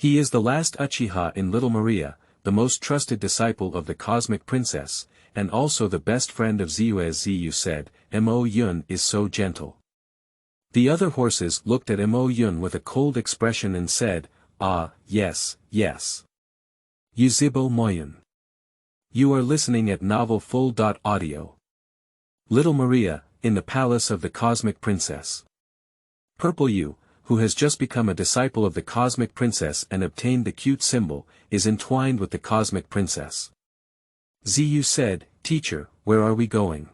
He is the last Uchiha in Little Maria, the most trusted disciple of the Cosmic Princess, and also the best friend of Ziyue. Ziyue said, Moyun is so gentle. The other horses looked at Moyun with a cold expression and said, ah, yes, yes. Yuzhibo Moyun. You are listening at Novel Full. Audio. Little Maria, in the palace of the Cosmic Princess. Purple U, who has just become a disciple of the Cosmic Princess and obtained the cute symbol, is entwined with the Cosmic Princess. Ziyue said, Teacher, where are we going?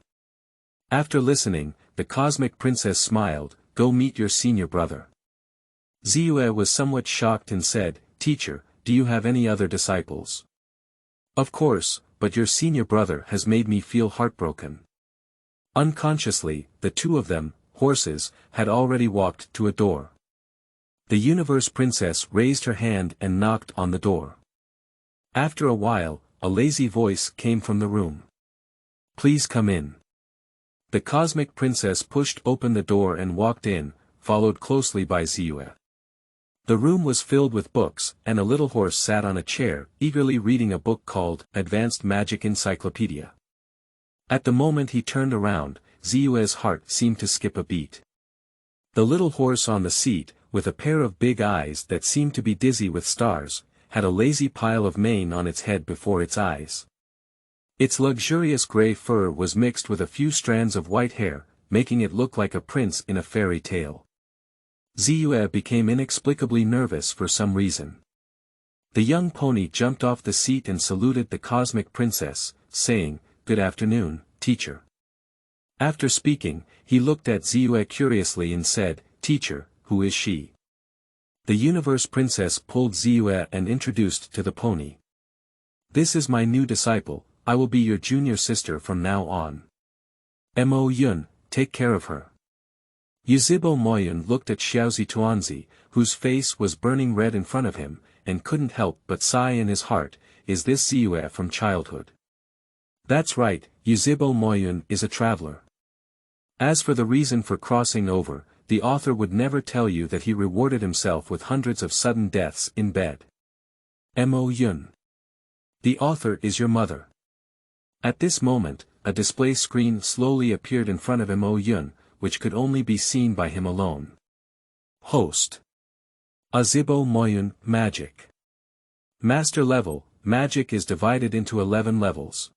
After listening, the Cosmic Princess smiled, go meet your senior brother. Ziyue was somewhat shocked and said, Teacher, do you have any other disciples? Of course, but your senior brother has made me feel heartbroken. Unconsciously, the two of them, horses, had already walked to a door. The Universe Princess raised her hand and knocked on the door. After a while, a lazy voice came from the room. Please come in. The Cosmic Princess pushed open the door and walked in, followed closely by Ziyue. The room was filled with books, and a little horse sat on a chair, eagerly reading a book called Advanced Magic Encyclopedia. At the moment he turned around, Ziyue's heart seemed to skip a beat. The little horse on the seat, with a pair of big eyes that seemed to be dizzy with stars, had a lazy pile of mane on its head before its eyes. Its luxurious gray fur was mixed with a few strands of white hair, making it look like a prince in a fairy tale. Ziyue became inexplicably nervous for some reason. The young pony jumped off the seat and saluted the Cosmic Princess, saying, Good afternoon, teacher. After speaking, he looked at Ziyue curiously and said, Teacher, who is she? The Universe Princess pulled Ziyue and introduced to the pony. This is my new disciple, I will be your junior sister from now on. Moyun, take care of her. Yuzhibo Moyun looked at Xiaozi Tuanzi, whose face was burning red in front of him, and couldn't help but sigh in his heart, is this Ziyue from childhood? That's right, Yuzhibo Moyun is a traveler. As for the reason for crossing over, the author would never tell you that he rewarded himself with hundreds of sudden deaths in bed. Moyun. The author is your mother. At this moment, a display screen slowly appeared in front of Moyun, which could only be seen by him alone. Host. Yuzhibo Moyun, Magic. Master level, magic is divided into 11 levels.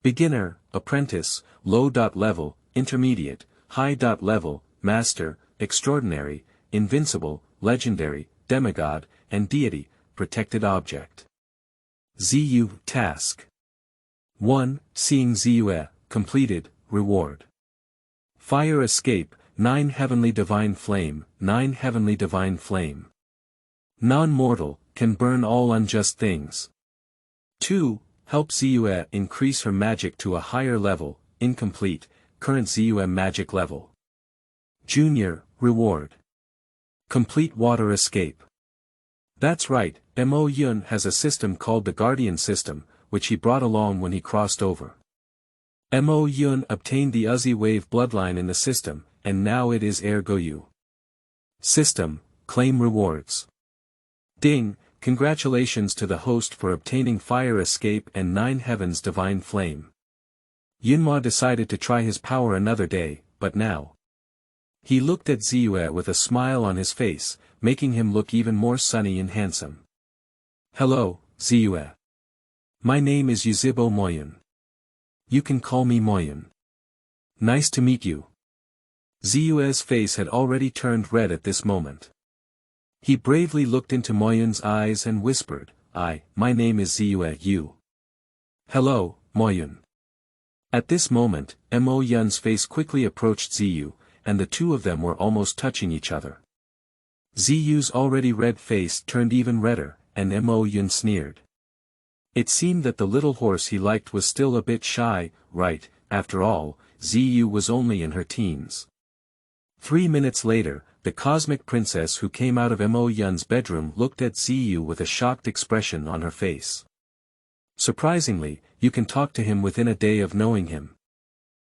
Beginner, Apprentice, Low. Level, Intermediate, High. Level, Master, Extraordinary, Invincible, Legendary, Demigod, and Deity, Protected Object. Ziyue Task 1. Seeing Ziyue, completed, reward. Fire Escape, 9 Heavenly Divine Flame, 9 Heavenly Divine Flame. Non-mortal, can burn all unjust things. 2. Help Ziyue increase her magic to a higher level, incomplete, current Ziyue magic level. Junior, reward. Complete Water Escape. That's right, Moyun has a system called the Guardian System, which he brought along when he crossed over. Moyun obtained the Uzi Wave bloodline in the system, and now it is Ergoyu. System, claim rewards. Ding, congratulations to the host for obtaining Fire Escape and 9 Heavens Divine Flame. Yunhua decided to try his power another day, but now. He looked at Ziyue with a smile on his face, making him look even more sunny and handsome. Hello, Ziyue. My name is Yuzhibo Moyun. You can call me Moyun. Nice to meet you. Ziyue's face had already turned red at this moment. He bravely looked into Moyun's eyes and whispered, my name is Ziyue Yu. Hello, Moyun. At this moment, Moyun's face quickly approached Ziyue, and the two of them were almost touching each other. Ziyue's already red face turned even redder, and Moyun sneered. It seemed that the little horse he liked was still a bit shy, right, after all, Ziyue was only in her teens. 3 minutes later, the Cosmic Princess who came out of Moyun's bedroom looked at Ziyue with a shocked expression on her face. Surprisingly, you can talk to him within a day of knowing him.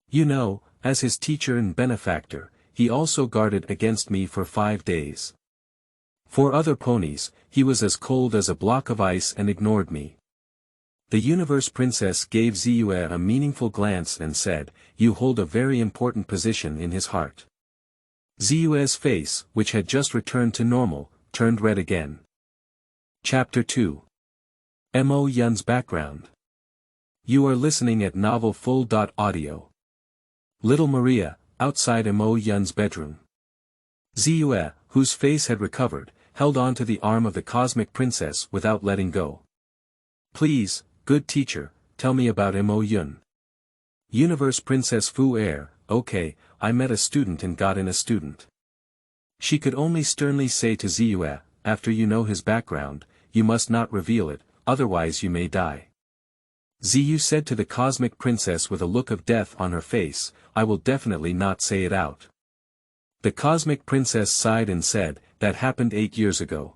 You know, as his teacher and benefactor, he also guarded against me for 5 days. For other ponies, he was as cold as a block of ice and ignored me. The Universe Princess gave Ziyue a meaningful glance and said, "You hold a very important position in his heart." Ziyue's face, which had just returned to normal, turned red again. Chapter 2. Mo Yun's background. You are listening at Novel Full. Audio. Little Maria, outside Mo Yun's bedroom. Ziyue, whose face had recovered, held on to the arm of the Cosmic Princess without letting go. "Please, good teacher, tell me about Mo Yun." Universe Princess Fu Air, "Okay, I met a student and got in a student." She could only sternly say to Ziyue, "After you know his background, you must not reveal it, otherwise you may die." Ziyue said to the Cosmic Princess with a look of death on her face, "I will definitely not say it out." The Cosmic Princess sighed and said, "That happened 8 years ago."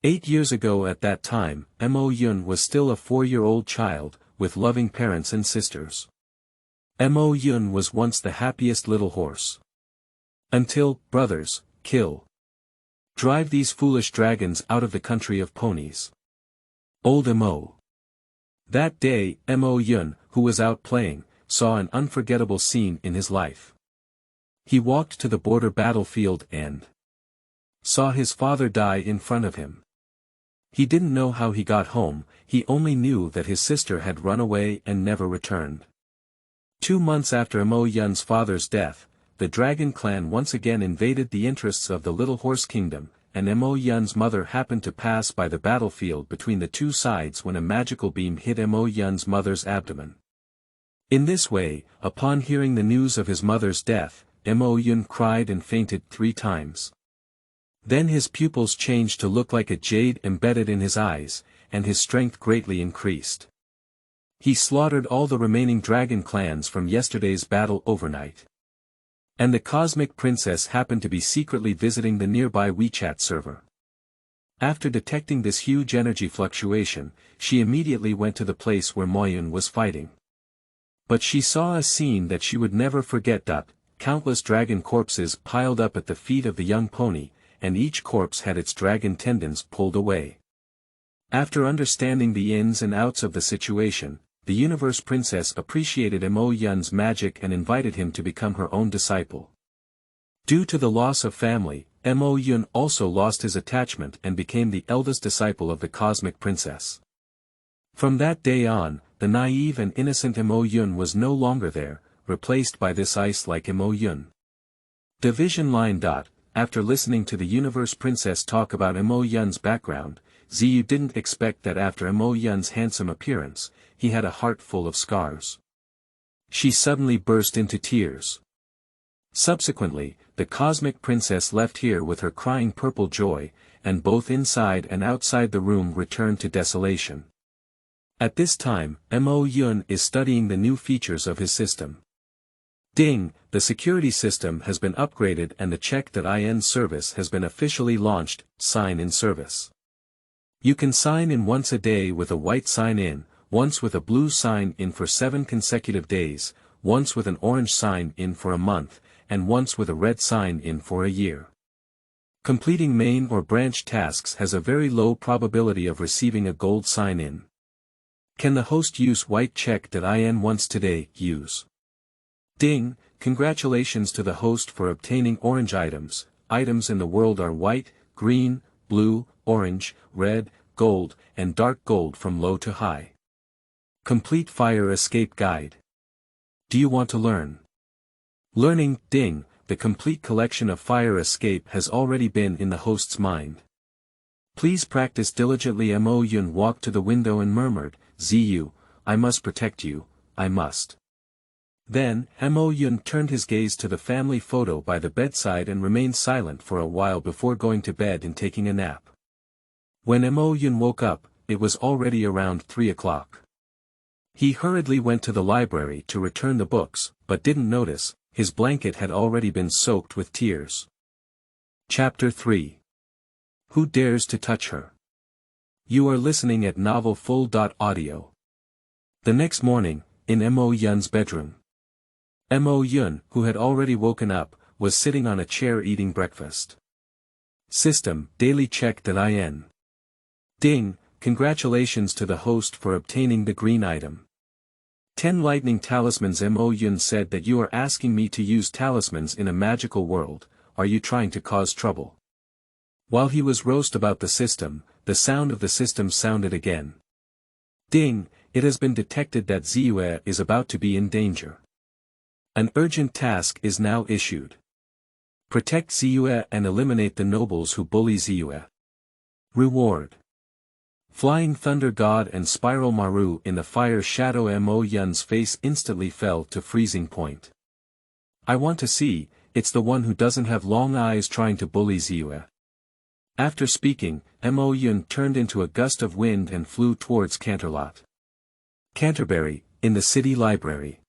8 years ago at that time, Mo Yun was still a 4-year-old child, with loving parents and sisters. Mo Yun was once the happiest little horse. Until, brothers, kill. Drive these foolish dragons out of the country of ponies. Old Mo. That day, Mo Yun, who was out playing, saw an unforgettable scene in his life. He walked to the border battlefield and saw his father die in front of him. He didn't know how he got home, he only knew that his sister had run away and never returned. 2 months after Mo Yun's father's death, the Dragon Clan once again invaded the interests of the Little Horse Kingdom, and Mo Yun's mother happened to pass by the battlefield between the two sides when a magical beam hit Mo Yun's mother's abdomen. In this way, upon hearing the news of his mother's death, Mo Yun cried and fainted 3 times. Then his pupils changed to look like a jade embedded in his eyes, and his strength greatly increased. He slaughtered all the remaining dragon clans from yesterday's battle overnight. And the Cosmic Princess happened to be secretly visiting the nearby WeChat server. After detecting this huge energy fluctuation, she immediately went to the place where Moyun was fighting. But she saw a scene that she would never forget. Countless dragon corpses piled up at the feet of the young pony, and each corpse had its dragon tendons pulled away. After understanding the ins and outs of the situation, the Universe Princess appreciated Mo Yun's magic and invited him to become her own disciple. Due to the loss of family, Mo Yun also lost his attachment and became the eldest disciple of the Cosmic Princess. From that day on, the naive and innocent Mo Yun was no longer there, replaced by this ice-like Mo Yun. Division line. After listening to the Universe Princess talk about Mo Yun's background, Ziyue didn't expect that after Mo Yun's handsome appearance, he had a heart full of scars. She suddenly burst into tears. Subsequently, the Cosmic Princess left here with her crying purple joy, and both inside and outside the room returned to desolation. At this time, Mo Yun is studying the new features of his system. Ding, the security system has been upgraded and the check.in service has been officially launched, sign-in service. You can sign in once a day with a white sign-in, once with a blue sign-in for 7 consecutive days, once with an orange sign-in for a month, and once with a red sign-in for a year. Completing main or branch tasks has a very low probability of receiving a gold sign-in. Can the host use white check.in once today? Use. Ding, congratulations to the host for obtaining orange items. Items in the world are white, green, blue, orange, red, gold, and dark gold from low to high. Complete fire escape guide. Do you want to learn? Learning. Ding, the complete collection of fire escape has already been in the host's mind. Please practice diligently. Mo Yun walked to the window and murmured, "Ziyue, I must protect you, I must." Then, Mo Yun turned his gaze to the family photo by the bedside and remained silent for a while before going to bed and taking a nap. When Mo Yun woke up, it was already around 3 o'clock. He hurriedly went to the library to return the books, but didn't notice, his blanket had already been soaked with tears. Chapter 3. Who dares to touch her? You are listening at Novel Full. Audio. The next morning, in Mo Yun's bedroom. Mo Yun, who had already woken up, was sitting on a chair eating breakfast. System, daily check.in. Ding, congratulations to the host for obtaining the green item. 10 lightning talismans. Moyun said that you are asking me to use talismans in a magical world. Are you trying to cause trouble? While he was roast about the system, the sound of the system sounded again. Ding, it has been detected that Ziyue is about to be in danger. An urgent task is now issued. Protect Ziyue and eliminate the nobles who bully Ziyue. Reward. Flying Thunder God and Spiral Maru in the fire shadow. Mo Yun's face instantly fell to freezing point. I want to see, it's the one who doesn't have long eyes trying to bully Ziyue. After speaking, Mo Yun turned into a gust of wind and flew towards Canterbury, in the city library.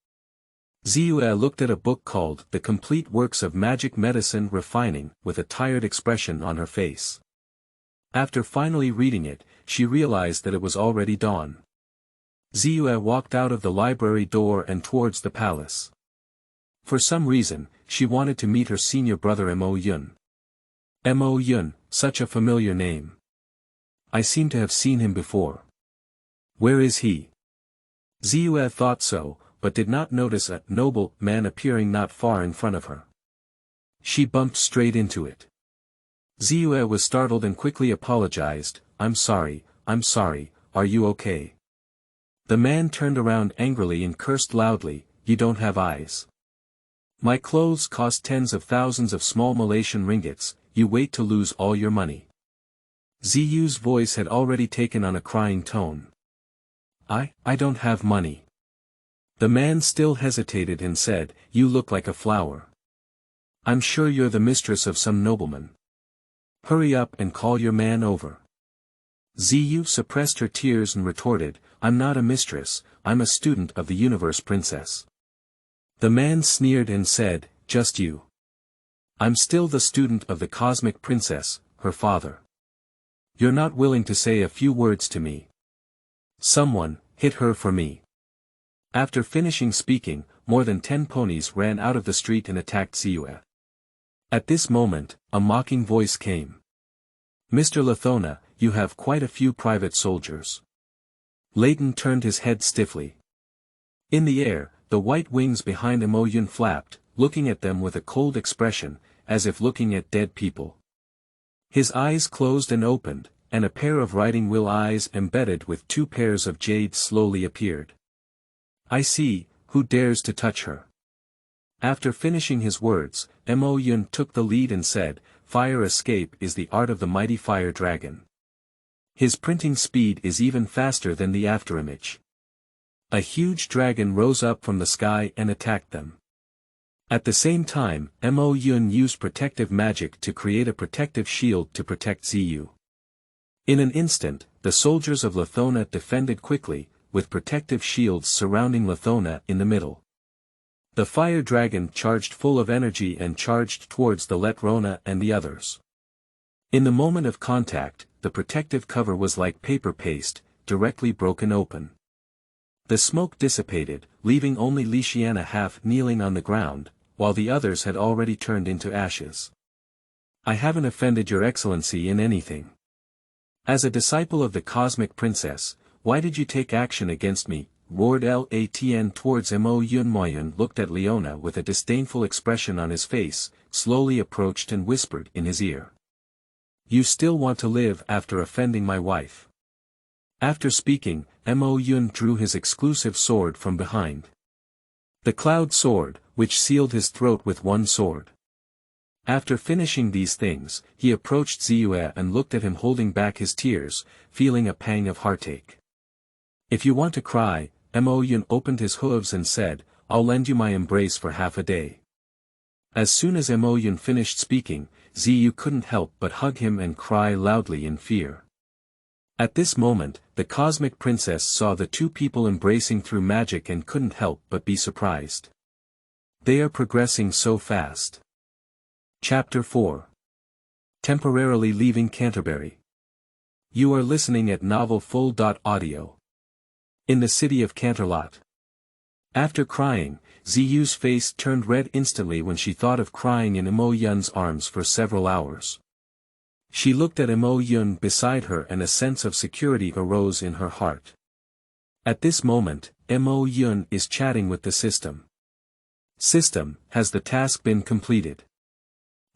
Ziyue looked at a book called The Complete Works of Magic Medicine Refining with a tired expression on her face. After finally reading it, she realized that it was already dawn. Ziyue walked out of the library door and towards the palace. For some reason, she wanted to meet her senior brother Mo Yun. Mo Yun, such a familiar name. I seem to have seen him before. Where is he? Ziyue thought so, but did not notice a noble man appearing not far in front of her. She bumped straight into it. Ziyue was startled and quickly apologized. I'm sorry, are you okay? The man turned around angrily and cursed loudly, you don't have eyes. My clothes cost tens of thousands of small Malaysian ringgits, you wait to lose all your money. Ziyue's voice had already taken on a crying tone. I don't have money. The man still hesitated and said, you look like a flower. I'm sure you're the mistress of some nobleman. Hurry up and call your man over. Ziyue suppressed her tears and retorted, I'm not a mistress, I'm a student of the universe princess. The man sneered and said, just you. I'm still the student of the cosmic princess, her father. You're not willing to say a few words to me. Someone, hit her for me. After finishing speaking, more than 10 ponies ran out of the street and attacked Ziyue. At this moment, a mocking voice came. Mr. Lithona, you have quite a few private soldiers. Leighton turned his head stiffly. In the air, the white wings behind Mo Yun flapped, looking at them with a cold expression, as if looking at dead people. His eyes closed and opened, and a pair of riding wheel eyes embedded with 2 pairs of jades slowly appeared. I see, who dares to touch her? After finishing his words, Mo Yun took the lead and said, fire escape is the art of the mighty fire dragon. His printing speed is even faster than the afterimage. A huge dragon rose up from the sky and attacked them. At the same time, Mo Yun used protective magic to create a protective shield to protect Ziyue. In an instant, the soldiers of Lithona defended quickly, with protective shields surrounding Lithona in the middle. The fire dragon charged full of energy and charged towards the Letrona and the others. In the moment of contact, the protective cover was like paper paste, directly broken open. The smoke dissipated, leaving only Lishiana half kneeling on the ground, while the others had already turned into ashes. I haven't offended your excellency in anything. As a disciple of the cosmic princess, why did you take action against me? Roared Latn towards Mo Yun. Moyun looked at Leona with a disdainful expression on his face, slowly approached and whispered in his ear. You still want to live after offending my wife. After speaking, Mo Yun drew his exclusive sword from behind. The cloud sword, which sealed his throat with one sword. After finishing these things, he approached Ziyue and looked at him holding back his tears, feeling a pang of heartache. If you want to cry, Mo Yun opened his hooves and said, I'll lend you my embrace for half a day. As soon as Mo Yun finished speaking, Ziyue couldn't help but hug him and cry loudly in fear. At this moment, the cosmic princess saw the 2 people embracing through magic and couldn't help but be surprised. They are progressing so fast. Chapter 4. Temporarily leaving Canterbury. You are listening at novelfull.audio. In the city of Canterbury. After crying, Ziyue's face turned red instantly when she thought of crying in Mo Yun's arms for several hours. She looked at Mo Yun beside her and a sense of security arose in her heart. At this moment, Mo Yun is chatting with the system. System, has the task been completed?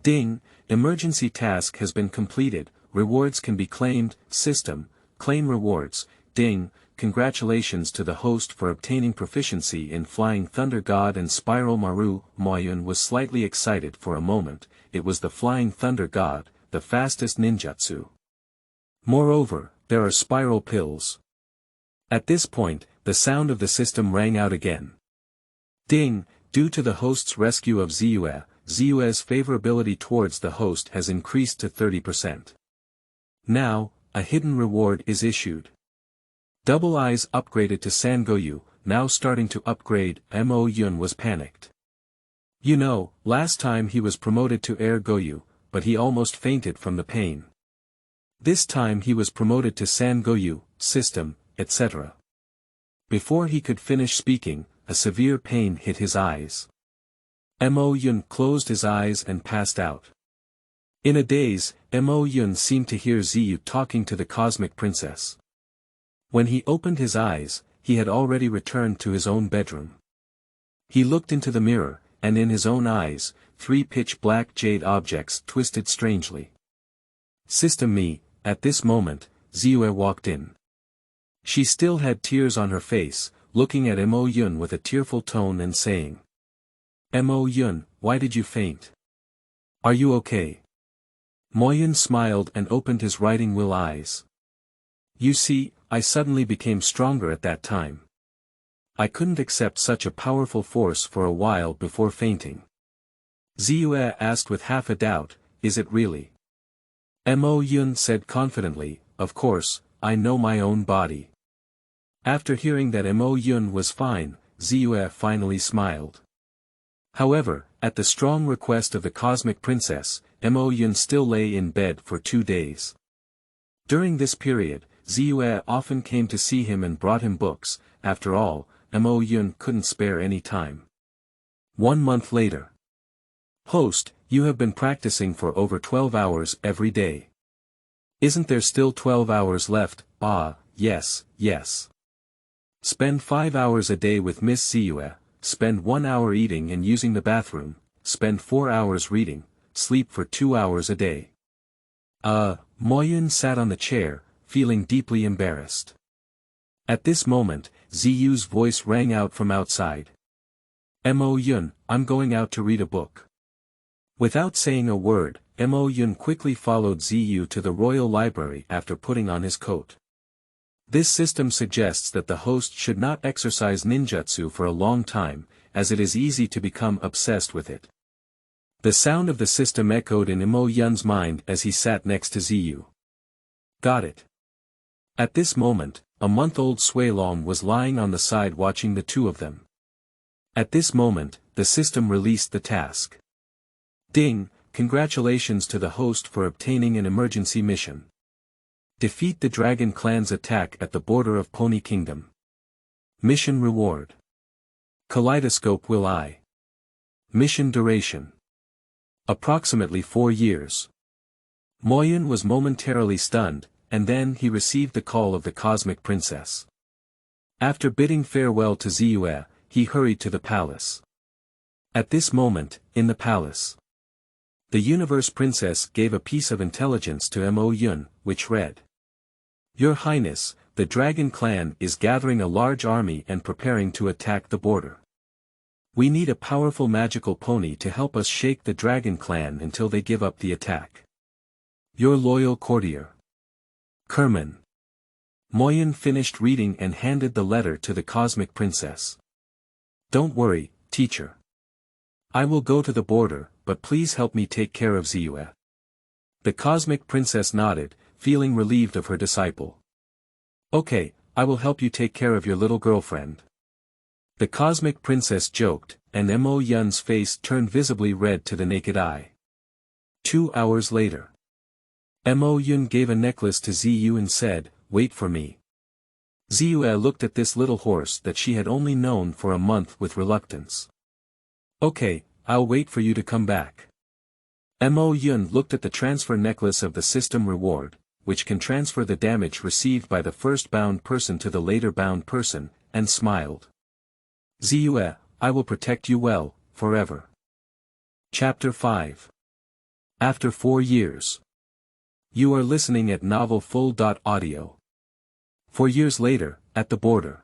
Ding, emergency task has been completed, rewards can be claimed, system, claim rewards, ding, congratulations to the host for obtaining proficiency in Flying Thunder God and Spiral Maru. Moyun was slightly excited for a moment, it was the Flying Thunder God, the fastest ninjutsu. Moreover, there are spiral pills. At this point, the sound of the system rang out again. Ding, due to the host's rescue of Ziyue, Ziyue's favorability towards the host has increased to 30%. Now, a hidden reward is issued. Double Eyes upgraded to Sangoyu, now starting to upgrade. Mo Yun was panicked. You know, last time he was promoted to Air Goyu, but he almost fainted from the pain. This time he was promoted to Sangoyu, system, etc. Before he could finish speaking, a severe pain hit his eyes. Mo Yun closed his eyes and passed out. In a daze, Mo Yun seemed to hear Ziyue talking to the Cosmic Princess. When he opened his eyes, he had already returned to his own bedroom. He looked into the mirror, and in his own eyes, 3 pitch-black jade objects twisted strangely. System Me, at this moment, Ziyue walked in. She still had tears on her face, looking at Mo Yun with a tearful tone and saying, Mo Yun, why did you faint? Are you okay? Moyun smiled and opened his writing will eyes. You see, I suddenly became stronger at that time. I couldn't accept such a powerful force for a while before fainting. Ziyue asked with half a doubt, is it really? Mo Yun said confidently, of course, I know my own body. After hearing that Mo Yun was fine, Ziyue finally smiled. However, at the strong request of the Cosmic Princess, Mo Yun still lay in bed for 2 days. During this period, Ziyue often came to see him and brought him books. After all, Mo Yun couldn't spare any time. 1 month later. Host, you have been practicing for over 12 hours every day. Isn't there still 12 hours left? Ah, yes, yes. Spend 5 hours a day with Miss Ziyue, spend 1 hour eating and using the bathroom, spend 4 hours reading, sleep for 2 hours a day. Moyun sat on the chair, feeling deeply embarrassed. At this moment, Ziyue's voice rang out from outside. Mo Yun, I'm going out to read a book. Without saying a word, Mo Yun quickly followed Ziyue to the royal library after putting on his coat. This system suggests that the host should not exercise ninjutsu for a long time, as it is easy to become obsessed with it. The sound of the system echoed in Mo Yun's mind as he sat next to Ziyue. Got it. At this moment, a month-old Suilong was lying on the side watching the two of them. At this moment, the system released the task. Ding, congratulations to the host for obtaining an emergency mission. Defeat the Dragon Clan's attack at the border of Pony Kingdom. Mission reward. Kaleidoscope will I. Mission duration. Approximately 4 years. Moyun was momentarily stunned, and then he received the call of the Cosmic Princess. After bidding farewell to Ziyue, he hurried to the palace. At this moment, in the palace, the Universe Princess gave a piece of intelligence to Mo Yun, which read, Your Highness, the Dragon Clan is gathering a large army and preparing to attack the border. We need a powerful magical pony to help us shake the Dragon Clan until they give up the attack. Your loyal courtier. Kerman. Moyun finished reading and handed the letter to the Cosmic Princess. Don't worry, teacher. I will go to the border, but please help me take care of Ziyue. The Cosmic Princess nodded, feeling relieved of her disciple. Okay, I will help you take care of your little girlfriend. The Cosmic Princess joked, and Mo Yun's face turned visibly red to the naked eye. 2 hours later. Mo Yun gave a necklace to Ziyue and said, Wait for me. Ziyue looked at this little horse that she had only known for a month with reluctance. Okay, I'll wait for you to come back. Mo Yun looked at the transfer necklace of the system reward, which can transfer the damage received by the first bound person to the later bound person, and smiled. Ziyue, I will protect you well, forever. Chapter 5. After 4 years. You are listening at Novel Full.audio. 4 years later, at the border.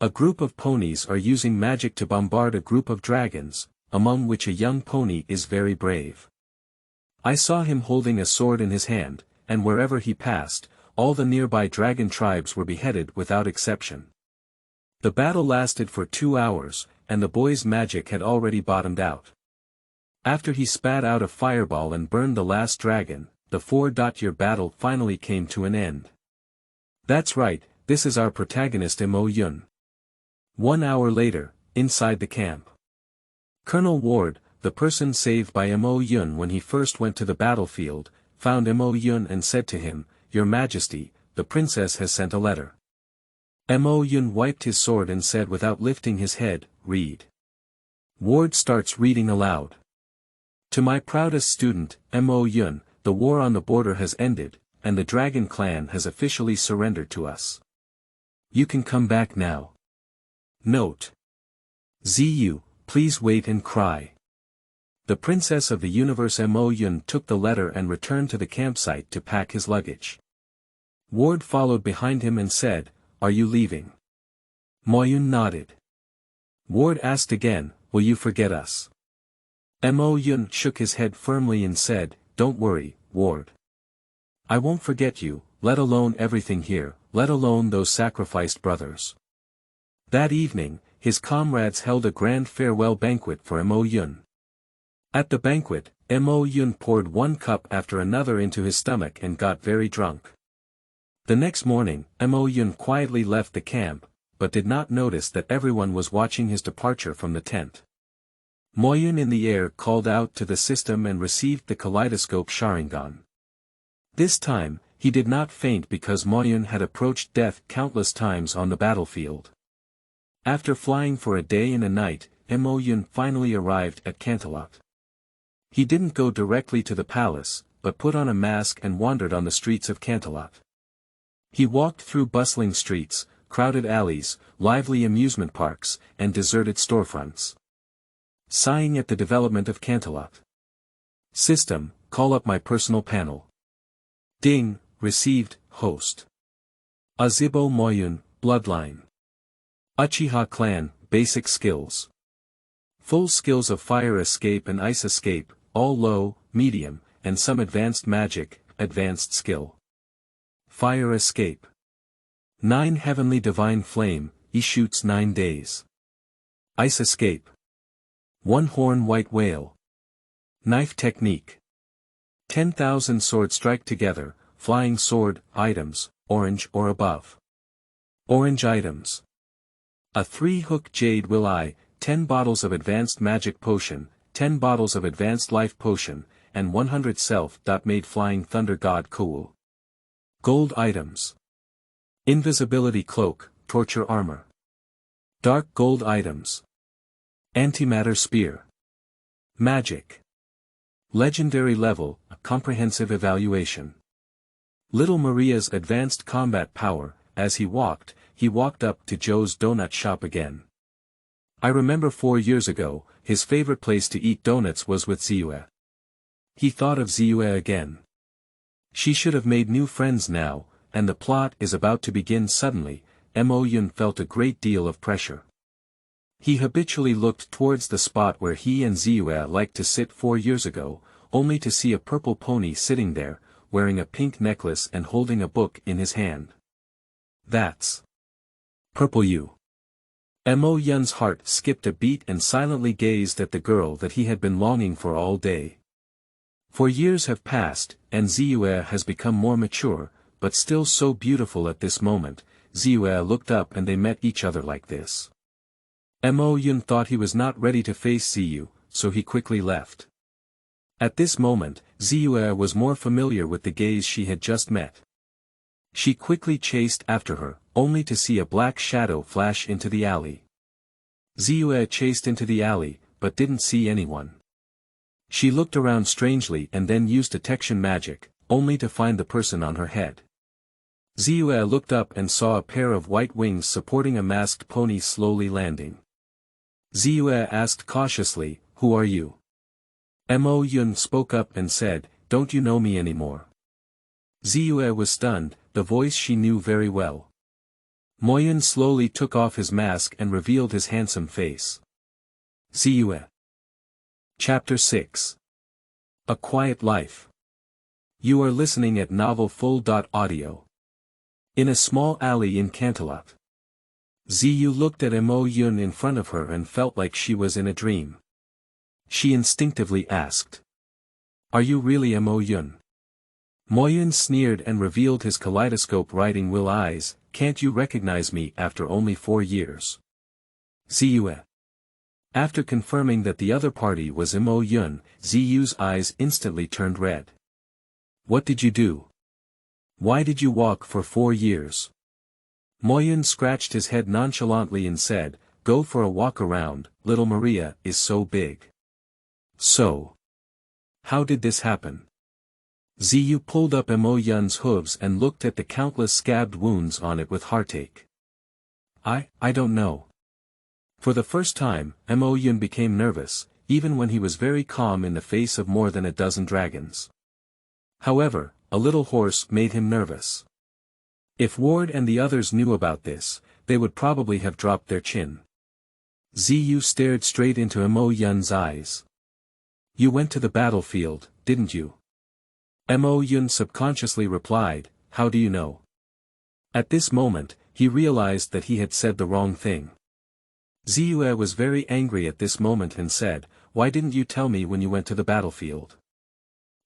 A group of ponies are using magic to bombard a group of dragons, among which a young pony is very brave. I saw him holding a sword in his hand, and wherever he passed, all the nearby dragon tribes were beheaded without exception. The battle lasted for 2 hours, and the boy's magic had already bottomed out. After he spat out a fireball and burned the last dragon, the 4-year battle finally came to an end. That's right, this is our protagonist Mo Yun. 1 hour later, inside the camp. Colonel Ward, the person saved by Mo Yun when he first went to the battlefield, found Mo Yun and said to him, Your Majesty, the princess has sent a letter. Mo Yun wiped his sword and said without lifting his head, Read. Ward starts reading aloud. To my proudest student, Mo Yun, the war on the border has ended, and the Dragon Clan has officially surrendered to us. You can come back now. Note. Ziyue, please wait and cry. The princess of the universe Mo Yun took the letter and returned to the campsite to pack his luggage. Ward followed behind him and said, Are you leaving? Moyun nodded. Ward asked again, Will you forget us? Mo Yun shook his head firmly and said, Don't worry, Ward. I won't forget you, let alone everything here, let alone those sacrificed brothers. That evening, his comrades held a grand farewell banquet for Mo Yun. At the banquet, Mo Yun poured one cup after another into his stomach and got very drunk. The next morning, Mo Yun quietly left the camp, but did not notice that everyone was watching his departure from the tent. Moyun in the air called out to the system and received the kaleidoscope Sharingan. This time, he did not faint because Moyun had approached death countless times on the battlefield. After flying for a day and a night, Mo Yun finally arrived at Canterbury. He didn't go directly to the palace, but put on a mask and wandered on the streets of Canterbury. He walked through bustling streets, crowded alleys, lively amusement parks, and deserted storefronts. Sighing at the development of Canterbury. System, call up my personal panel. Ding, received, host. Yuzhibo Moyun, bloodline. Uchiha Clan, basic skills. Full skills of fire escape and ice escape, all low, medium, and some advanced magic, advanced skill. Fire escape. 9 heavenly divine flame, he shoots 9 days. Ice escape. 1 horn white whale. Knife technique. 10,000 sword strike together, flying sword, items, orange or above. Orange items. A 3-hook jade will eye, 10 bottles of advanced magic potion, 10 bottles of advanced life potion, and 100 self-made flying thunder god cool. Gold items. Invisibility cloak, torture armor. Dark gold items. Antimatter spear. Magic. Legendary level, a comprehensive evaluation. Little Maria's advanced combat power. As he walked up to Joe's donut shop again. I remember 4 years ago, his favorite place to eat donuts was with Ziyue. He thought of Ziyue again. She should have made new friends now, and the plot is about to begin suddenly. Mo Yun felt a great deal of pressure. He habitually looked towards the spot where he and Ziyue liked to sit 4 years ago, only to see a purple pony sitting there, wearing a pink necklace and holding a book in his hand. That's Purple You. Mo Yun's heart skipped a beat and silently gazed at the girl that he had been longing for all day. 4 years have passed, and Ziyue has become more mature, but still so beautiful at this moment. Ziyue looked up and they met each other like this. Mo Yun thought he was not ready to face Ziyue, so he quickly left. At this moment, Ziyue was more familiar with the gaze she had just met. She quickly chased after her, only to see a black shadow flash into the alley. Ziyue chased into the alley, but didn't see anyone. She looked around strangely and then used detection magic, only to find the person on her head. Ziyue looked up and saw a pair of white wings supporting a masked pony slowly landing. Ziyue asked cautiously, "Who are you?" Moyun spoke up and said, "Don't you know me anymore?" Ziyue was stunned, the voice she knew very well. Moyun slowly took off his mask and revealed his handsome face. Ziyue. Chapter 6. A Quiet Life. You are listening at novelfull.audio. In a small alley in Canterbury. Ziyue looked at Moyun in front of her and felt like she was in a dream. She instinctively asked. "Are you really Moyun?" Moyun sneered and revealed his kaleidoscope riding will eyes. "Can't you recognize me after only 4 years?" Ziyue. After confirming that the other party was Moyun, Ziyue's eyes instantly turned red. "What did you do? Why did you walk for 4 years?" Moyun scratched his head nonchalantly and said, "Go for a walk around, little Maria is so big." "So? How did this happen?" Ziyue pulled up Moyun's hooves and looked at the countless scabbed wounds on it with heartache. I don't know." For the first time, Moyun became nervous, even when he was very calm in the face of more than a dozen dragons. However, a little horse made him nervous. If Ward and the others knew about this, they would probably have dropped their chin. Ziyue stared straight into Moyun's eyes. "You went to the battlefield, didn't you?" Moyun subconsciously replied, "How do you know?" At this moment, he realized that he had said the wrong thing. Ziyue was very angry at this moment and said, "Why didn't you tell me when you went to the battlefield?"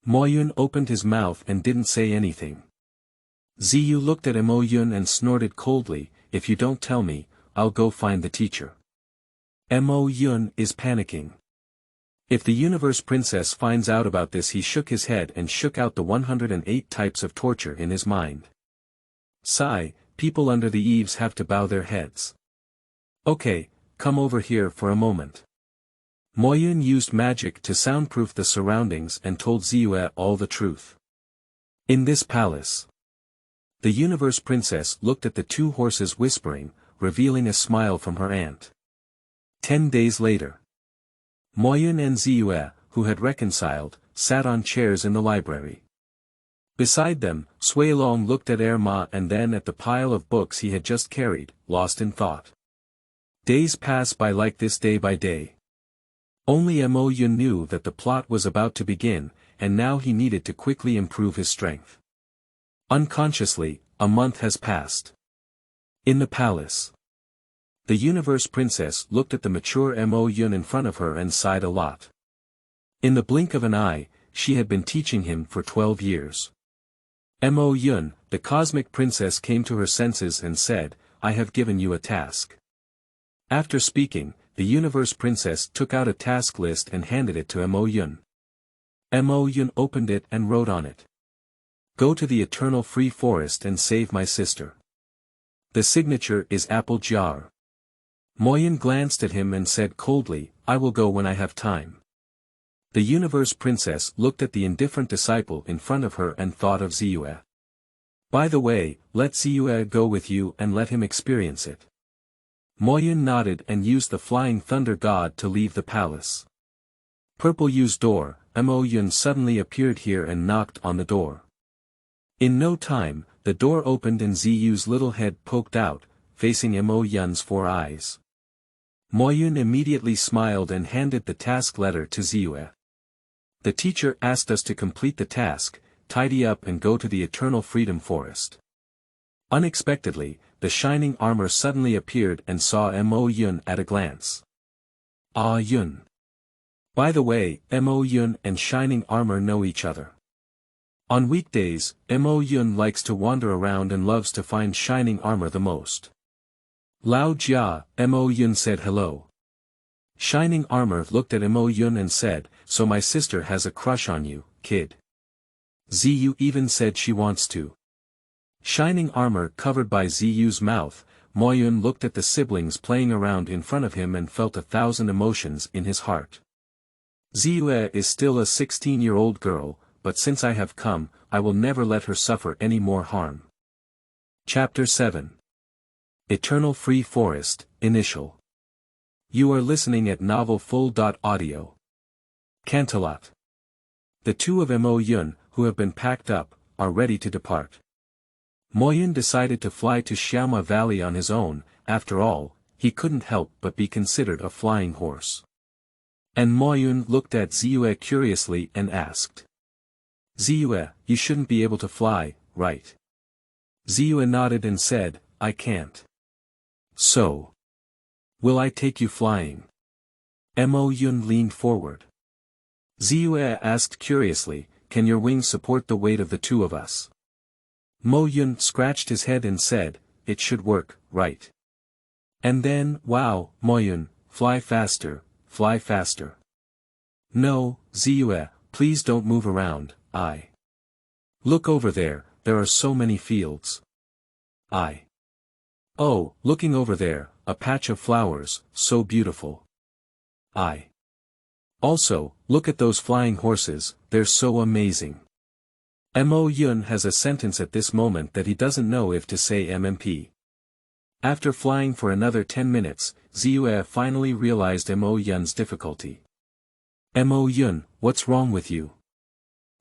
Moyun opened his mouth and didn't say anything. Ziyue looked at Moyun and snorted coldly, "If you don't tell me, I'll go find the teacher." Moyun is panicking. If the Universe Princess finds out about this, he shook his head and shook out the 108 types of torture in his mind. Sigh, people under the eaves have to bow their heads. "Okay, come over here for a moment." Moyun used magic to soundproof the surroundings and told Ziyue all the truth. In this palace. The Universe Princess looked at the 2 horses whispering, revealing a smile from her aunt. 10 days later. Moyun and Ziyue, who had reconciled, sat on chairs in the library. Beside them, Suilong looked at Ma and then at the pile of books he had just carried, lost in thought. Days pass by like this day by day. Only Moyun knew that the plot was about to begin, and now he needed to quickly improve his strength. Unconsciously, a month has passed. In the palace. The Universe Princess looked at the mature Moyun in front of her and sighed a lot. In the blink of an eye, she had been teaching him for 12 years. Moyun, the Cosmic Princess, came to her senses and said, "I have given you a task." After speaking, the Universe Princess took out a task list and handed it to Moyun. Moyun opened it and wrote on it. "Go to the Eternal Free Forest and save my sister." The signature is Apple Jar. Moyun glanced at him and said coldly, "I will go when I have time." The Universe Princess looked at the indifferent disciple in front of her and thought of Ziyue. "By the way, let Ziyue go with you and let him experience it." Moyun nodded and used the Flying Thunder God to leave the palace. Purple Yu's door, Moyun suddenly appeared here and knocked on the door. In no time, the door opened and Ziyue's little head poked out, facing Moyun's 4 eyes. Moyun immediately smiled and handed the task letter to Ziyue. "The teacher asked us to complete the task, tidy up and go to the Eternal Freedom Forest." Unexpectedly, the shining armor suddenly appeared and saw Moyun at a glance. "Ah Yun. By the way, Moyun and shining armor know each other. On weekdays, Moyun likes to wander around and loves to find shining armor the most." "Lao Jia," Moyun said hello. Shining armor looked at Moyun and said, "So my sister has a crush on you, kid." Ziyue even said she wants to. Shining armor covered by Ziyue's mouth, Moyun looked at the siblings playing around in front of him and felt 1,000 emotions in his heart. Ziyue is still a 16-year-old girl, but since I have come, I will never let her suffer any more harm. Chapter 7. Eternal Free Forest, Initial. You are listening at Novel Full.audio. Canterbury. The two of Moyun, who have been packed up, are ready to depart. Moyun decided to fly to Xiaoma Valley on his own. After all, he couldn't help but be considered a flying horse. And Moyun looked at Ziyue curiously and asked. Ziyue, you shouldn't be able to fly, right? Ziyue nodded and said, I can't. So. Will I take you flying? Moyun leaned forward. Ziyue asked curiously, can your wings support the weight of the two of us? Moyun scratched his head and said, it should work, right? And then, wow, Moyun, fly faster, fly faster. No, Ziyue, please don't move around, Look over there, there are so many fields. Oh, looking over there, a patch of flowers, so beautiful. Also, look at those flying horses, they're so amazing. Moyun has a sentence at this moment that he doesn't know if to say MMP. After flying for another 10 minutes, Ziyue finally realized Moyun's difficulty. Moyun, what's wrong with you?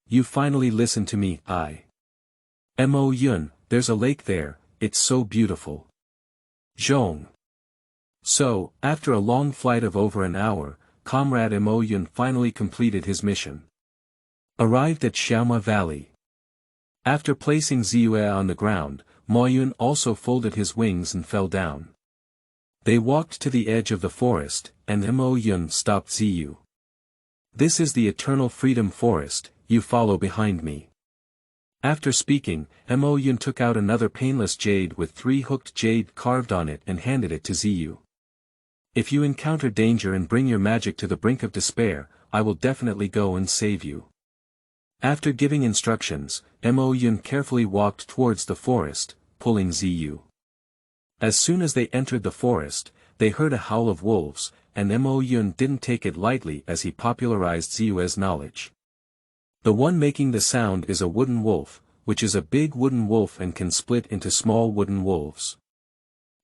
You finally listened to me, Moyun, there's a lake there, it's so beautiful. Zhong. So, after a long flight of over an hour, Comrade Moyun finally completed his mission. Arrived at Xiaoma Valley. After placing Ziyue on the ground, Moyun also folded his wings and fell down. They walked to the edge of the forest, and Moyun stopped Ziyue. This is the Eternal Freedom Forest, you follow behind me. After speaking, Moyun took out another painless jade with 3 hooked jade carved on it and handed it to Ziyue. If you encounter danger and bring your magic to the brink of despair, I will definitely go and save you. After giving instructions, Moyun carefully walked towards the forest, pulling Ziyue. As soon as they entered the forest, they heard a howl of wolves, and Moyun didn't take it lightly as he popularized Ziyue's knowledge. The one making the sound is a wooden wolf, which is a big wooden wolf and can split into small wooden wolves.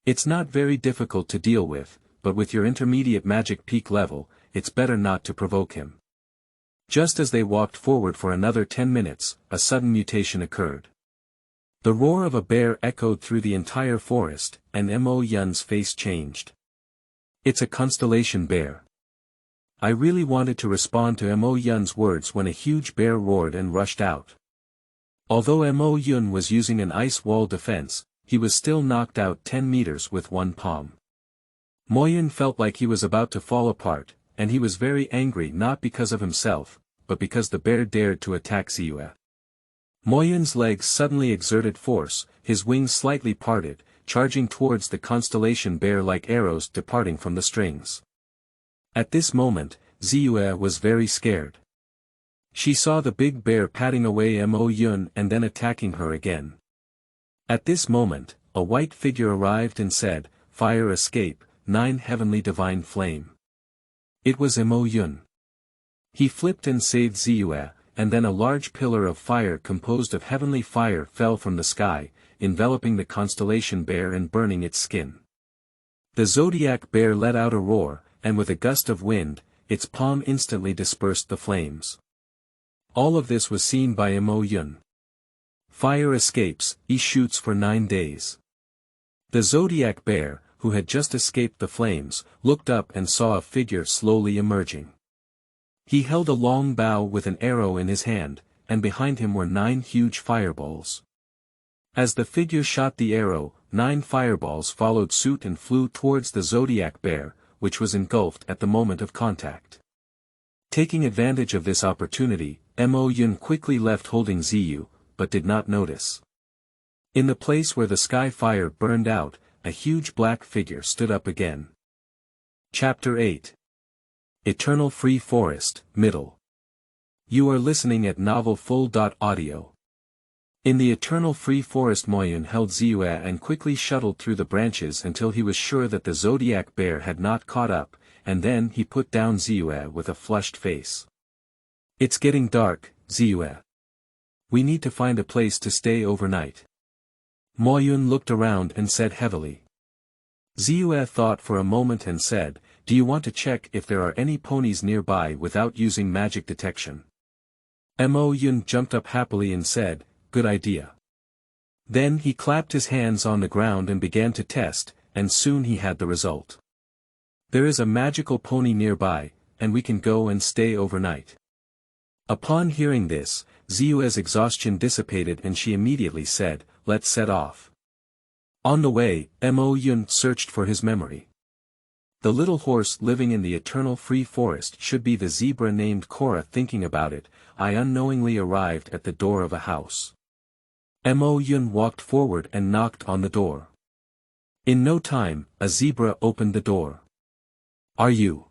It's not very difficult to deal with, but with your intermediate magic peak level, it's better not to provoke him. Just as they walked forward for another 10 minutes, a sudden mutation occurred. The roar of a bear echoed through the entire forest, and Moyun's face changed. It's a constellation bear. I really wanted to respond to Moyun's words when a huge bear roared and rushed out. Although Moyun was using an ice wall defense, he was still knocked out 10 meters with one palm. Moyun felt like he was about to fall apart, and he was very angry not because of himself, but because the bear dared to attack Ziyue. Moyun's legs suddenly exerted force, his wings slightly parted, charging towards the constellation bear like arrows departing from the strings. At this moment, Ziyue was very scared. She saw the big bear patting away Moyun and then attacking her again. At this moment, a white figure arrived and said, Fire escape, 9 heavenly divine flame. It was Moyun. He flipped and saved Ziyue, and then a large pillar of fire composed of heavenly fire fell from the sky, enveloping the constellation bear and burning its skin. The zodiac bear let out a roar, and with a gust of wind, its palm instantly dispersed the flames. All of this was seen by Moyun. Fire escapes, he shoots for 9 days. The zodiac bear, who had just escaped the flames, looked up and saw a figure slowly emerging. He held a long bow with an arrow in his hand, and behind him were 9 huge fireballs. As the figure shot the arrow, 9 fireballs followed suit and flew towards the zodiac bear, which was engulfed at the moment of contact. Taking advantage of this opportunity, Moyun quickly left holding Ziyue, but did not notice. In the place where the sky fire burned out, a huge black figure stood up again. Chapter 8. Eternal Free Forest, Middle. You are listening at Novel Full.audio. In the Eternal Free Forest, Moyun held Ziyue and quickly shuttled through the branches until he was sure that the zodiac bear had not caught up, and then he put down Ziyue with a flushed face. It's getting dark, Ziyue. We need to find a place to stay overnight. Moyun looked around and said heavily. Ziyue thought for a moment and said, do you want to check if there are any ponies nearby without using magic detection? Moyun jumped up happily and said, good idea. Then he clapped his hands on the ground and began to test, and soon he had the result. There is a magical pony nearby, and we can go and stay overnight. Upon hearing this, Ziyue's exhaustion dissipated and she immediately said, let's set off. On the way, Moyun searched for his memory. The little horse living in the eternal free forest should be the zebra named Korra. Thinking about it, I unknowingly arrived at the door of a house. Moyun walked forward and knocked on the door. In no time, a zebra opened the door. Are you?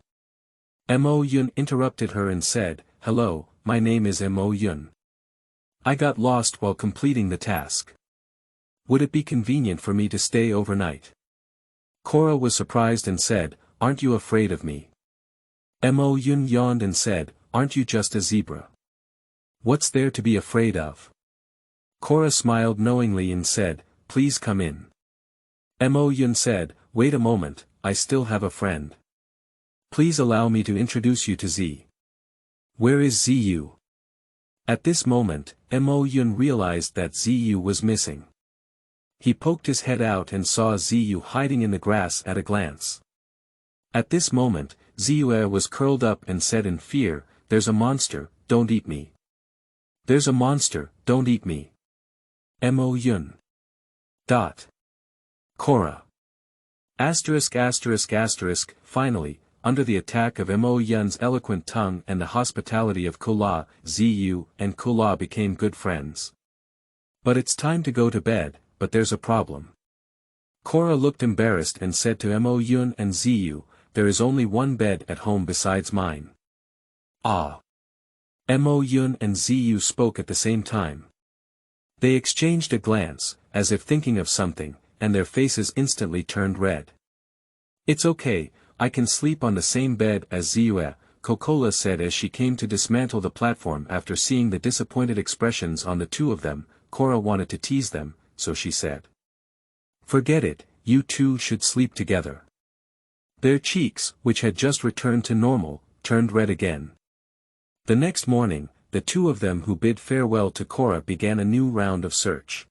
Moyun interrupted her and said, hello, my name is Moyun. I got lost while completing the task. Would it be convenient for me to stay overnight? Korra was surprised and said, aren't you afraid of me? Moyun yawned and said, aren't you just a zebra? What's there to be afraid of? Korra smiled knowingly and said, please come in. Moyun said, wait a moment, I still have a friend. Please allow me to introduce you to Z. Where is Ziyue? At this moment, Moyun realized that Ziyue was missing. He poked his head out and saw Ziyue hiding in the grass at a glance. At this moment, Ziyue was curled up and said in fear, there's a monster, don't eat me. There's a monster, don't eat me. Moyun. Korra. ******. Finally, under the attack of Moyun's eloquent tongue and the hospitality of Kula, Ziyue and Kula became good friends. But it's time to go to bed, but there's a problem. Korra looked embarrassed and said to Moyun and Ziyue, there is only one bed at home besides mine. Ah. Moyun and Ziyue spoke at the same time. They exchanged a glance, as if thinking of something, and their faces instantly turned red. It's okay, I can sleep on the same bed as Ziyue, Kokola said as she came to dismantle the platform after seeing the disappointed expressions on the two of them. Korra wanted to tease them, so she said. Forget it, you two should sleep together. Their cheeks, which had just returned to normal, turned red again. The next morning, the two of them who bid farewell to Korra began a new round of search.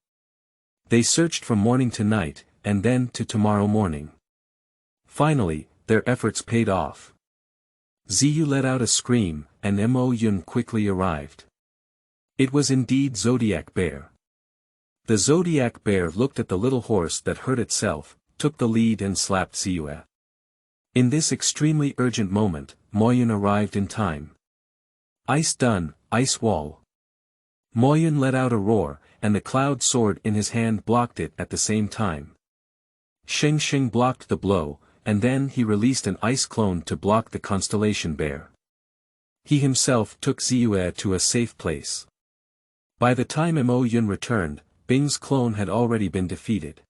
They searched from morning to night, and then to tomorrow morning. Finally, their efforts paid off. Ziyue let out a scream, and Moyun quickly arrived. It was indeed Zodiac Bear. The Zodiac Bear looked at the little horse that hurt itself, took the lead and slapped Ziyue. In this extremely urgent moment, Moyun arrived in time. Ice done, ice wall. Moyun let out a roar, and the cloud sword in his hand blocked it at the same time. Shing Shing blocked the blow, and then he released an ice clone to block the constellation bear. He himself took Ziyue to a safe place. By the time Moyun returned, Bing's clone had already been defeated.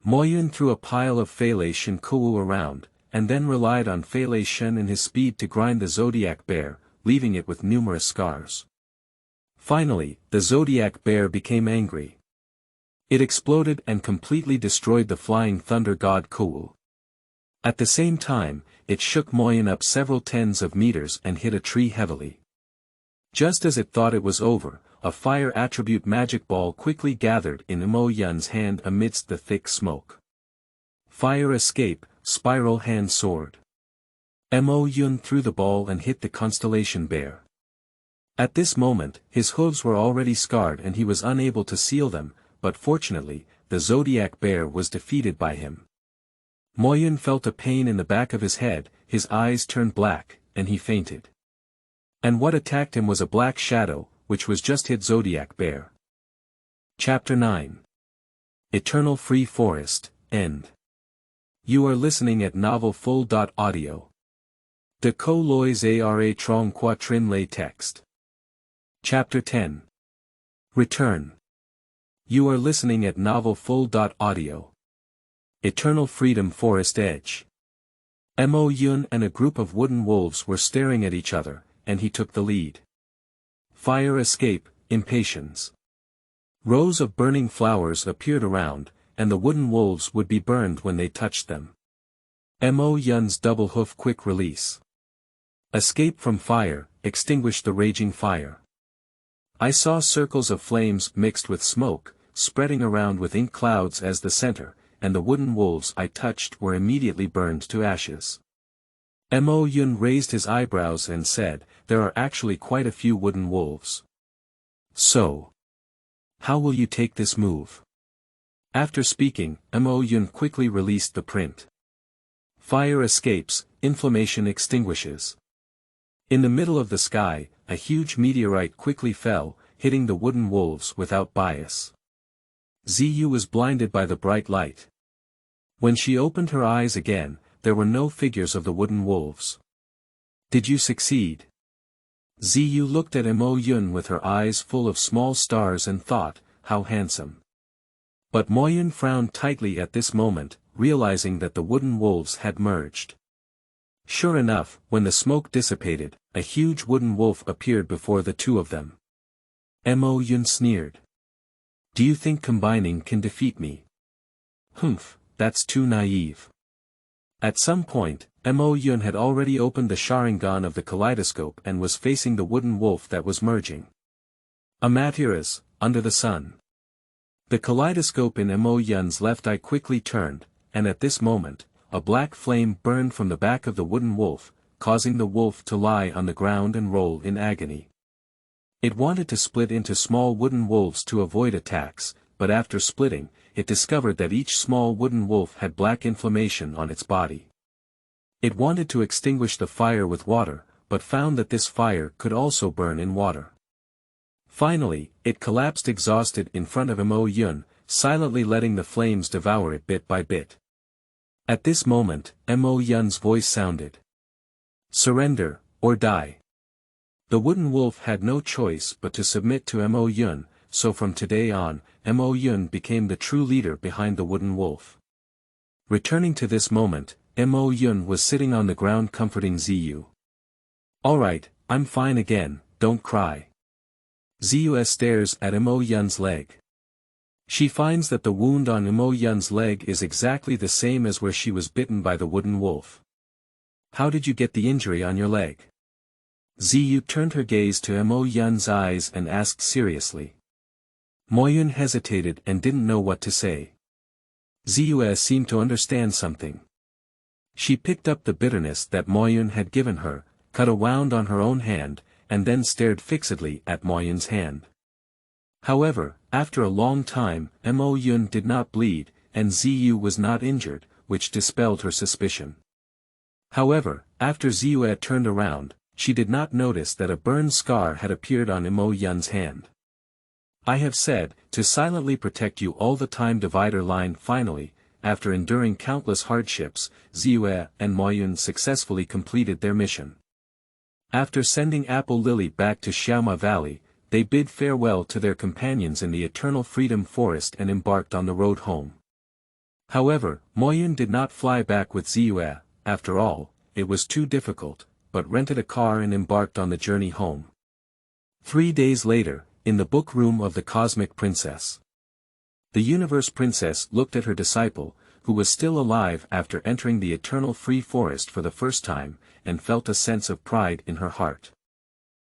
Moyun threw a pile of Fei Shen Kuwu around, and then relied on Fei Shen and his speed to grind the Zodiac Bear, leaving it with numerous scars. Finally, the Zodiac Bear became angry. It exploded and completely destroyed the flying thunder god Kuwu. At the same time, it shook Moyun up several tens of meters and hit a tree heavily. Just as it thought it was over, a fire attribute magic ball quickly gathered in Moyun's hand amidst the thick smoke. Fire escape, spiral hand sword. Moyun threw the ball and hit the constellation bear. At this moment, his hooves were already scarred and he was unable to seal them, but fortunately, the Zodiac Bear was defeated by him. Moyun felt a pain in the back of his head, his eyes turned black, and he fainted. And what attacked him was a black shadow, which was just hit Zodiac Bear. Chapter 9. Eternal Free Forest, End. You are listening at Novel Full.audio. De co lois ara trong quatrin lay text. Chapter 10. Return. You are listening at Novel Full.audio. Eternal Freedom Forest Edge. Mo Yun and a group of wooden wolves were staring at each other, and he took the lead. Fire escape, impatience. Rows of burning flowers appeared around, and the wooden wolves would be burned when they touched them. Mo Yun's double hoof quick release. Escape from fire, extinguish the raging fire. I saw circles of flames mixed with smoke, spreading around with ink clouds as the center, and the wooden wolves I touched were immediately burned to ashes. Mo Yun raised his eyebrows and said, "There are actually quite a few wooden wolves. So, how will you take this move?" After speaking, Mo Yun quickly released the print. Fire escapes, inflammation extinguishes. In the middle of the sky, a huge meteorite quickly fell, hitting the wooden wolves without bias. Ziyue was blinded by the bright light. When she opened her eyes again, there were no figures of the wooden wolves. "Did you succeed?" Ziyue looked at Mo Yun with her eyes full of small stars and thought, "How handsome." But Moyun frowned tightly at this moment, realizing that the wooden wolves had merged. Sure enough, when the smoke dissipated, a huge wooden wolf appeared before the two of them. Mo Yun sneered. "Do you think combining can defeat me?" "Humph, that's too naive." At some point, Mo Yun had already opened the Sharingan of the kaleidoscope and was facing the wooden wolf that was merging. Amaterasu, under the sun. The kaleidoscope in Mo Yun's left eye quickly turned, and at this moment, a black flame burned from the back of the wooden wolf, causing the wolf to lie on the ground and roll in agony. It wanted to split into small wooden wolves to avoid attacks, but after splitting, it discovered that each small wooden wolf had black inflammation on its body. It wanted to extinguish the fire with water, but found that this fire could also burn in water. Finally, it collapsed exhausted in front of Mo Yun, silently letting the flames devour it bit by bit. At this moment, Mo Yun's voice sounded. "Surrender, or die." The wooden wolf had no choice but to submit to Mo Yun, so from today on, Mo Yun became the true leader behind the wooden wolf. Returning to this moment, Mo Yun was sitting on the ground comforting Ziyue. "Alright, I'm fine again, don't cry." Ziyue stares at Mo Yun's leg. She finds that the wound on Mo Yun's leg is exactly the same as where she was bitten by the wooden wolf. "How did you get the injury on your leg?" Ziyue turned her gaze to Mo Yun's eyes and asked seriously. Moyun hesitated and didn't know what to say. Ziyue seemed to understand something. She picked up the bitterness that Moyun had given her, cut a wound on her own hand, and then stared fixedly at Moyun's hand. However, after a long time, Mo Yun did not bleed, and Ziyue was not injured, which dispelled her suspicion. However, after Ziyue turned around, she did not notice that a burn scar had appeared on Mo Yun's hand. "I have said, to silently protect you all the time." Divider line. Finally, after enduring countless hardships, Ziyue and Moyun successfully completed their mission. After sending Apple Lily back to Xiaoma Valley, they bid farewell to their companions in the Eternal Freedom Forest and embarked on the road home. However, Moyun did not fly back with Ziyue. After all, it was too difficult, but rented a car and embarked on the journey home. 3 days later, in the book room of the Cosmic Princess. The Universe Princess looked at her disciple, who was still alive after entering the Eternal Free Forest for the first time, and felt a sense of pride in her heart.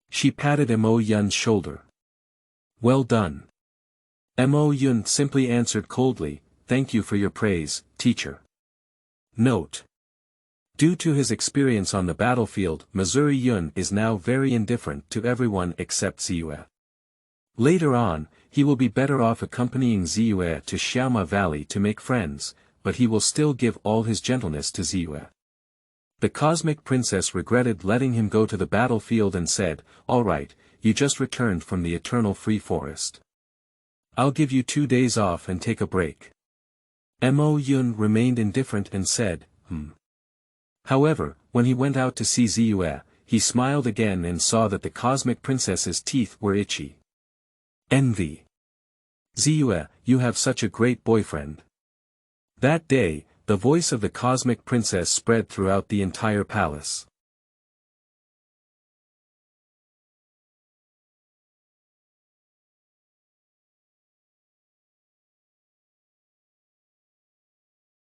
She patted Mo Yun's shoulder. "Well done." Mo Yun simply answered coldly, "Thank you for your praise, teacher." Note: due to his experience on the battlefield, Missouri Yun is now very indifferent to everyone except Ziyue. Later on, he will be better off accompanying Ziyue to Xiaoma Valley to make friends, but he will still give all his gentleness to Ziyue. The Cosmic Princess regretted letting him go to the battlefield and said, "Alright, you just returned from the Eternal Free Forest. I'll give you 2 days off and take a break." Mo Yun remained indifferent and said, However, when he went out to see Ziyue, he smiled again and saw that the Cosmic Princess's teeth were itchy. Envy. "Ziyue, you have such a great boyfriend." That day, The voice of the cosmic princess spread throughout the entire palace.